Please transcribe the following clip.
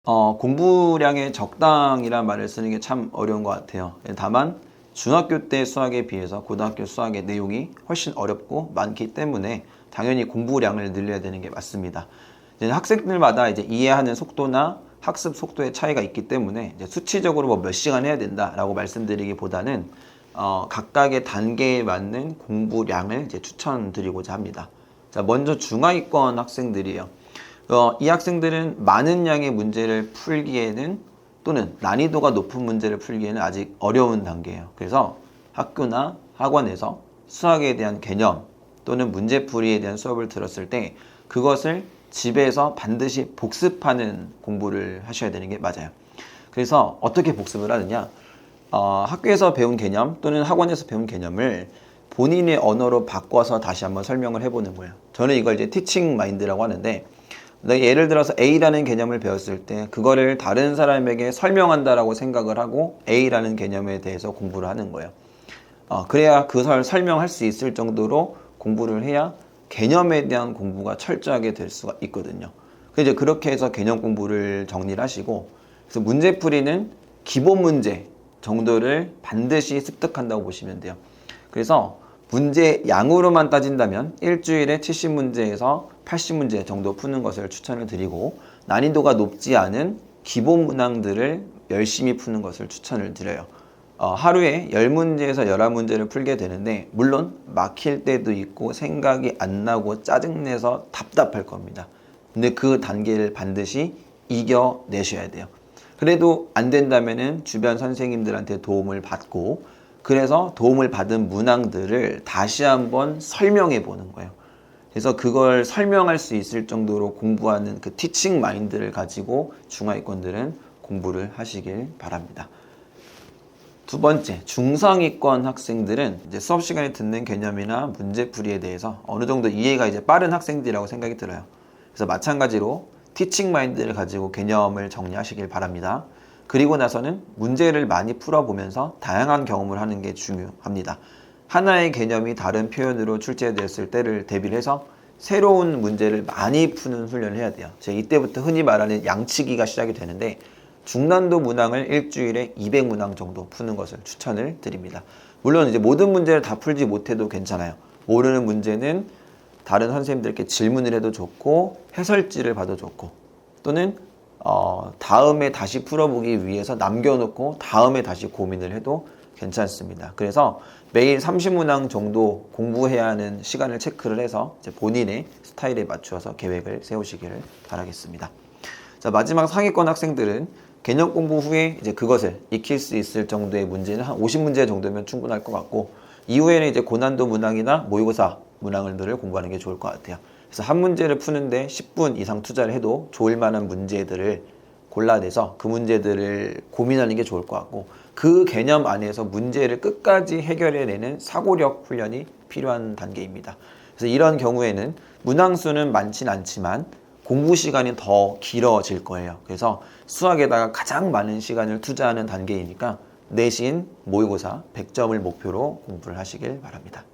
공부량의 적당이란 말을 쓰는 게 참 어려운 것 같아요. 다만 중학교 때 수학에 비해서 고등학교 수학의 내용이 훨씬 어렵고 많기 때문에 당연히 공부량을 늘려야 되는 게 맞습니다. 이제 학생들마다 이제 이해하는 속도나 학습 속도의 차이가 있기 때문에 이제 수치적으로 뭐 몇 시간 해야 된다라고 말씀드리기보다는 각각의 단계에 맞는 공부량을 이제 추천드리고자 합니다. 자, 먼저 중하위권 학생들이에요. 이 학생들은 많은 양의 문제를 풀기에는 또는 난이도가 높은 문제를 풀기에는 아직 어려운 단계예요. 그래서 학교나 학원에서 수학에 대한 개념 또는 문제풀이에 대한 수업을 들었을 때 그것을 집에서 반드시 복습하는 공부를 하셔야 되는 게 맞아요. 그래서 어떻게 복습을 하느냐? 학교에서 배운 개념 또는 학원에서 배운 개념을 본인의 언어로 바꿔서 다시 한번 설명을 해보는 거예요. 저는 이걸 이제 티칭 마인드라고 하는데, 예를 들어서 A라는 개념을 배웠을 때 그거를 다른 사람에게 설명한다라고 생각을 하고 A라는 개념에 대해서 공부를 하는 거예요. 그래야 그걸 설명할 수 있을 정도로 공부를 해야 개념에 대한 공부가 철저하게 될 수가 있거든요. 이제 그렇게 해서 개념 공부를 정리를 하시고, 그래서 문제풀이는 기본 문제 정도를 반드시 습득한다고 보시면 돼요. 그래서 문제 양으로만 따진다면 일주일에 70문제에서 80문제 정도 푸는 것을 추천을 드리고, 난이도가 높지 않은 기본 문항들을 열심히 푸는 것을 추천을 드려요. 하루에 10문제에서 11문제를 풀게 되는데, 물론 막힐 때도 있고 생각이 안 나고 짜증내서 답답할 겁니다. 근데 그 단계를 반드시 이겨내셔야 돼요. 그래도 안 된다면은 주변 선생님들한테 도움을 받고, 그래서 도움을 받은 문항들을 다시 한번 설명해 보는 거예요. 그래서 그걸 설명할 수 있을 정도로 공부하는 그 티칭 마인드를 가지고 중하위권들은 공부를 하시길 바랍니다. 두 번째, 중상위권 학생들은 이제 수업 시간에 듣는 개념이나 문제풀이에 대해서 어느 정도 이해가 이제 빠른 학생들이라고 생각이 들어요. 그래서 마찬가지로 티칭 마인드를 가지고 개념을 정리하시길 바랍니다. 그리고 나서는 문제를 많이 풀어보면서 다양한 경험을 하는 게 중요합니다. 하나의 개념이 다른 표현으로 출제됐을 때를 대비를 해서 새로운 문제를 많이 푸는 훈련을 해야 돼요. 제가 이때부터 흔히 말하는 양치기가 시작이 되는데, 중난도 문항을 일주일에 200문항 정도 푸는 것을 추천을 드립니다. 물론 이제 모든 문제를 다 풀지 못해도 괜찮아요. 모르는 문제는 다른 선생님들께 질문을 해도 좋고 해설지를 봐도 좋고, 또는 다음에 다시 풀어보기 위해서 남겨놓고 다음에 다시 고민을 해도 괜찮습니다. 그래서 매일 30문항 정도 공부해야 하는 시간을 체크를 해서 이제 본인의 스타일에 맞추어서 계획을 세우시기를 바라겠습니다. 자, 마지막 상위권 학생들은 개념 공부 후에 이제 그것을 익힐 수 있을 정도의 문제는 한 50문제 정도면 충분할 것 같고, 이후에는 이제 고난도 문항이나 모의고사 문항들을 공부하는 게 좋을 것 같아요. 그래서 한 문제를 푸는데 10분 이상 투자를 해도 좋을 만한 문제들을 골라내서 그 문제들을 고민하는 게 좋을 것 같고, 그 개념 안에서 문제를 끝까지 해결해내는 사고력 훈련이 필요한 단계입니다. 그래서 이런 경우에는 문항수는 많진 않지만 공부 시간이 더 길어질 거예요. 그래서 수학에다가 가장 많은 시간을 투자하는 단계이니까 내신 모의고사 100점을 목표로 공부를 하시길 바랍니다.